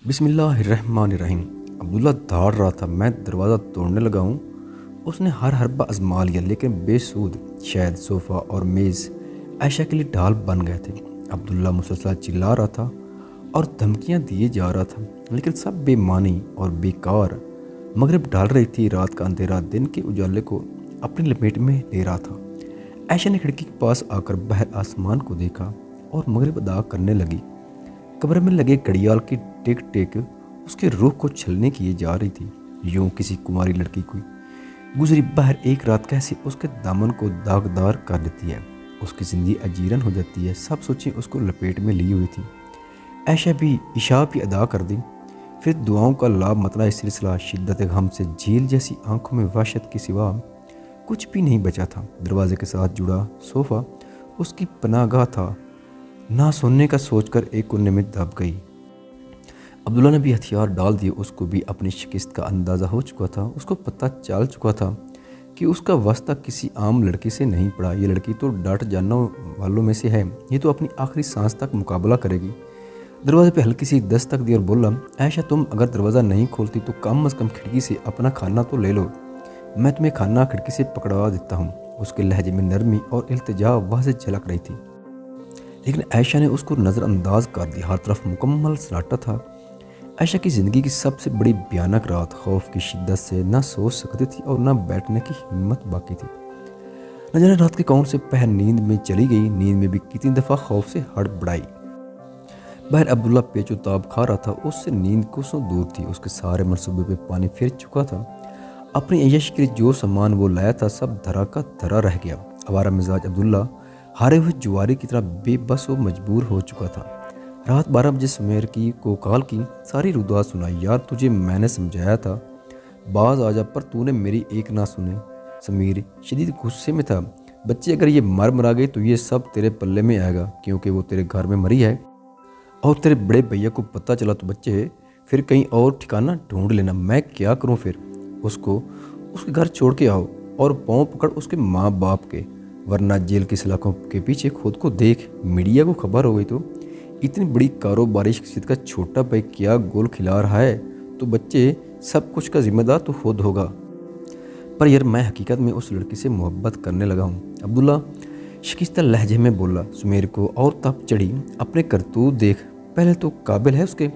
بسم اللہ الرحمن الرحیم۔ عبداللہ دھاڑ رہا تھا، میں دروازہ توڑنے لگا ہوں۔ اس نے ہر حربہ آزما لیا لیکن بے سود۔ شاید صوفہ اور میز عائشہ کے لیے ڈھال بن گئے تھے۔ عبداللہ مسلسل چلا رہا تھا اور دھمکیاں دیے جا رہا تھا، لیکن سب بے معنی اور بیکار۔ مغرب ڈال رہی تھی، رات کا اندھیرا دن کے اجالے کو اپنی لپیٹ میں لے رہا تھا۔ عائشہ نے کھڑکی کے پاس آ کر باہر آسمان کو دیکھا اور مغرب ادا کرنے لگی۔ قبر میں لگے گھڑیال کی ٹک ٹک اس کے روح کو چھلنے کیے جا رہی تھی۔ یوں کسی کماری لڑکی کو گزری باہر ایک رات کیسے اس کے دامن کو داغدار کر دیتی ہے، اس کی زندگی اجیرن ہو جاتی ہے۔ سب سوچیں اس کو لپیٹ میں لی ہوئی تھی۔ عائشہ بھی عشاء بھی ادا کر دی، پھر دعاؤں کا لاب مطلع سلسلہ۔ شدت غم سے جھیل جیسی آنکھوں میں وحشت کے سوا کچھ بھی نہیں بچا تھا۔ دروازے کے ساتھ جڑا صوفہ اس کی پناہ گاہ تھا۔ نہ سننے کا سوچ کر ایک کونے میں دب گئی۔ عبداللہ نے بھی ہتھیار ڈال دیے۔ اس کو بھی اپنی شکست کا اندازہ ہو چکا تھا۔ اس کو پتہ چل چکا تھا کہ اس کا واسطہ کسی عام لڑکی سے نہیں پڑا۔ یہ لڑکی تو ڈٹ جاننے والوں میں سے ہے، یہ تو اپنی آخری سانس تک مقابلہ کرے گی۔ دروازے پہ ہلکی سی دستک دی اور بولا، عائشہ تم اگر دروازہ نہیں کھولتی تو کم از کم کھڑکی سے اپنا کھانا تو لے لو، میں تمہیں کھانا کھڑکی سے پکڑوا دیتا ہوں۔ اس کے لہجے میں نرمی اور التجا واضح جھلک رہی تھی، لیکن عائشہ نے اس کو نظر انداز کر دیا۔ ہر طرف مکمل سناٹا تھا۔ عائشہ کی زندگی کی سب سے بڑی بھیانک رات، خوف کی شدت سے نہ سو سکتی تھی اور نہ بیٹھنے کی ہمت باقی تھی۔ نہ جانے رات کے کون سے پہر نیند میں چلی گئی، نیند میں بھی کتنی دفعہ خوف سے ہڑبڑائی۔ باہر عبداللہ پیچ و تاب کھا رہا تھا، اس سے نیند کوسوں دور تھی۔ اس کے سارے منصوبے پہ پانی پھر چکا تھا۔ اپنی عیش کے لیے جو سامان وہ لایا تھا سب دھرا کا دھرا رہ گیا۔ آوارہ مزاج عبداللہ ہارے ہوئے جواری کی طرح بے بس و مجبور ہو چکا تھا۔ رات 12 بجے سمیر کو کال کی، ساری رودات سنائی۔ یار تجھے میں نے سمجھایا تھا باز آ جا، پر تو نے میری ایک نہ سنے۔ سمیر شدید غصے میں تھا۔ بچے اگر یہ مرا گئی تو یہ سب تیرے پلے میں آئے گا، کیونکہ وہ تیرے گھر میں مری ہے اور تیرے بڑے بھیا کو پتہ چلا تو بچے پھر کہیں اور ٹھکانہ ڈھونڈ لینا۔ میں کیا کروں پھر؟ اس کو اس کے گھر چھوڑ کے آؤ اور پاؤں پکڑ اس کے ماں باپ کے، ورنہ جیل کی سلاخوں کے پیچھے خود کو دیکھ۔ میڈیا کو خبر ہو گئی تو اتنی بڑی کاروباری شخصیت کا چھوٹا بھائی کیا گول کھلا رہا ہے، تو بچے سب کچھ کا ذمہ دار تو خود ہوگا۔ پر یار میں حقیقت میں اس لڑکی سے محبت کرنے لگا ہوں، عبداللہ شکستہ لہجے میں بولا۔ سمیر کو اور تپ چڑھی، اپنے کرتوت دیکھ، پہلے تو قابل ہے اس کے،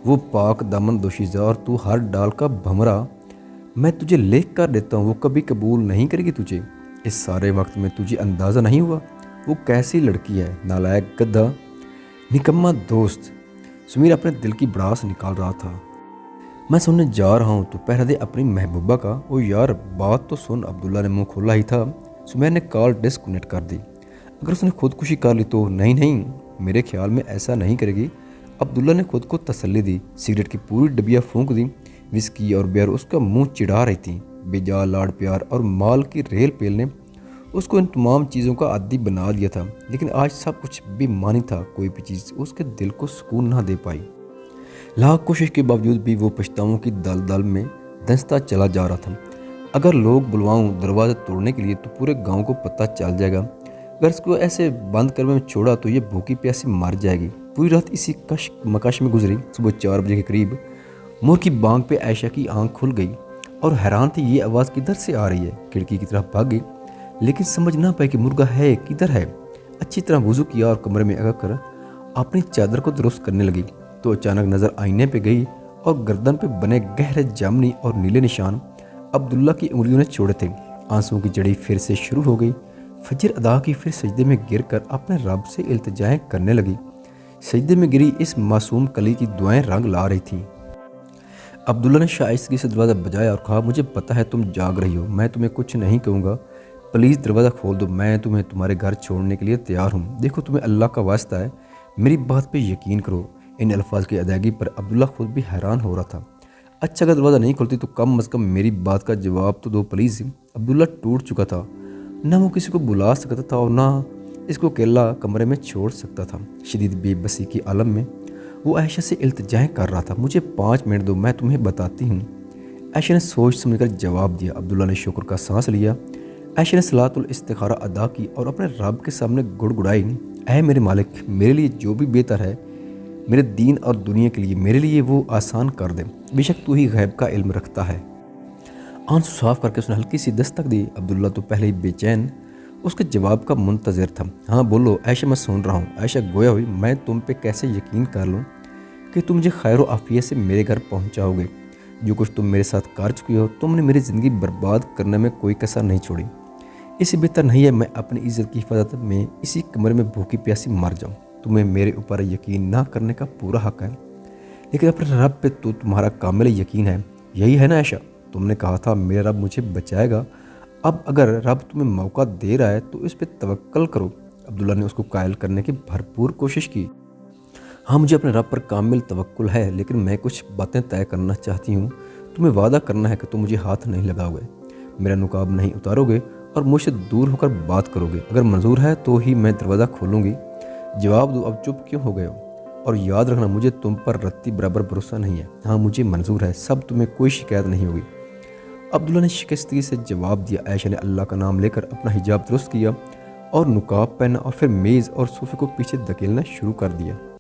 وہ پاک دامن دوشیزہ اور تو ہر ڈال کا بھمرا۔ میں تجھے لکھ کر دیتا ہوں، وہ کبھی قبول نہیں کرے گی تجھے۔ اس سارے وقت میں تجھے اندازہ نہیں ہوا وہ کیسی لڑکی ہے؟ نالائق، گدھا، نکما دوست۔ سمیر اپنے دل کی بڑاس نکال رہا تھا۔ میں سننے جا رہا ہوں تو پہرا دے اپنی محبوبہ کا۔ او یار بات تو سن۔ عبداللہ نے منہ کھولا ہی تھا، سمیر نے کال ڈسکنیکٹ کر دی۔ اگر اس نے خودکشی کر لی تو؟ نہیں، میرے خیال میں ایسا نہیں کرے گی۔ عبداللہ نے خود کو تسلی دی۔ سگریٹ کی پوری ڈبیا پھونک دی۔ وسکی اور بیئر اس کا منہ چڑھا رہی تھی۔ بے جا لاڑ پیار اور مال کی ریل پیل نے اس کو ان تمام چیزوں کا عادی بنا دیا تھا، لیکن آج سب کچھ بے معنی تھا۔ کوئی بھی چیز اس کے دل کو سکون نہ دے پائی۔ لاکھ کوشش کے باوجود بھی وہ پچھتاؤں کی دلدل میں دھنستا چلا جا رہا تھا۔ اگر لوگ بلواؤں دروازے توڑنے کے لیے تو پورے گاؤں کو پتہ چل جائے گا۔ اگر اس کو ایسے بند کرنے میں چھوڑا تو یہ بھوکی پیاسی مر جائے گی۔ پوری رات اسی کش مکش میں گزری۔ صبح 4 بجے کے قریب مور کی بانگ پہ عائشہ کی آنکھ کھل گئی اور حیران تھی یہ آواز کدھر سے آ رہی ہے۔ کھڑکی کی طرف بھاگی لیکن سمجھ نہ پائی کہ مرغا ہے کدھر ہے۔ اچھی طرح وضو کیا اور کمرے میں آ کر اپنی چادر کو درست کرنے لگی تو اچانک نظر آئینے پہ گئی اور گردن پہ بنے گہرے جامنی اور نیلے نشان عبداللہ کی انگلیوں نے چھوڑے تھے۔ آنسوں کی جڑی پھر سے شروع ہو گئی۔ فجر ادا کی، پھر سجدے میں گر کر اپنے رب سے التجائیں کرنے لگی۔ سجدے میں گری اس معصوم کلی کی دعائیں رنگ لا رہی تھیں۔ عبداللہ نے شائستگی سے دروازہ بجایا اور کہا، مجھے پتہ ہے تم جاگ رہی ہو، میں تمہیں کچھ نہیں کہوں گا، پلیز دروازہ کھول دو، میں تمہیں تمہارے گھر چھوڑنے کے لیے تیار ہوں۔ دیکھو تمہیں اللہ کا واسطہ ہے، میری بات پہ یقین کرو۔ ان الفاظ کی ادائیگی پر عبداللہ خود بھی حیران ہو رہا تھا۔ اچھا اگر دروازہ نہیں کھولتی تو کم از کم میری بات کا جواب تو دو پلیز۔ عبداللہ ٹوٹ چکا تھا، نہ وہ کسی کو بلا سکتا تھا اور نہ اس کو اکیلا کمرے میں چھوڑ سکتا تھا۔ شدید بے بسی کی عالم میں وہ عائشہ سے التجائیں کر رہا تھا، مجھے 5 منٹ دو، میں تمہیں بتاتی ہوں۔ عائشہ نے سوچ سمجھ کر جواب دیا۔ عبداللہ نے شکر کا سانس لیا۔ عائشہ نے صلاۃ الاستخارہ ادا کی اور اپنے رب کے سامنے گڑ گڑائی، اے میرے مالک، میرے لیے جو بھی بہتر ہے میرے دین اور دنیا کے لیے میرے لیے وہ آسان کر دے، بے شک تو ہی غیب کا علم رکھتا ہے۔ آنسو صاف کر کے اس نے ہلکی سی دستک دی۔ عبداللہ تو پہلے ہی بے چین اس کے جواب کا منتظر تھا۔ ہاں بولو عائشہ، میں سن رہا ہوں۔ عائشہ گویا ہوئی، میں تم پہ کیسے یقین کر لوں کہ تم مجھے خیر و عافیت سے میرے گھر پہنچاؤ گے؟ جو کچھ تم میرے ساتھ کر چکی ہو، تم نے میری زندگی برباد کرنے میں کوئی کسر نہیں چھوڑی۔ اس سے بہتر نہیں ہے میں اپنی عزت کی حفاظت میں اسی کمرے میں بھوکی پیاسی مر جاؤں۔ تمہیں میرے اوپر یقین نہ کرنے کا پورا حق ہے، لیکن اپنے رب پہ تو تمہارا کامل یقین ہے، یہی ہے نا عائشہ؟ تم نے کہا تھا میرا رب مجھے بچائے گا، اب اگر رب تمہیں موقع دے رہا ہے تو اس پہ توکل کرو۔ عبداللہ نے اس کو قائل کرنے کی بھرپور کوشش کی۔ ہاں مجھے اپنے رب پر کامل توکل ہے، لیکن میں کچھ باتیں طے کرنا چاہتی ہوں۔ تمہیں وعدہ کرنا ہے کہ تم مجھے ہاتھ نہیں لگاؤ گے، میرا نقاب نہیں اتارو گے اور مجھ سے دور ہو کر بات کرو گے۔ اگر منظور ہے تو ہی میں دروازہ کھولوں گی۔ جواب دو، اب چپ کیوں ہو گئے ہو؟ اور یاد رکھنا مجھے تم پر رتی برابر بھروسہ نہیں ہے۔ ہاں مجھے منظور ہے، سب تمہیں کوئی شکایت نہیں ہوگی۔ عبداللہ نے شکستگی سے جواب دیا۔ عائشہ نے اللہ کا نام لے کر اپنا حجاب درست کیا اور نقاب پہنا اور پھر میز اور صوفے کو پیچھے دھکیلنا شروع کر دیا۔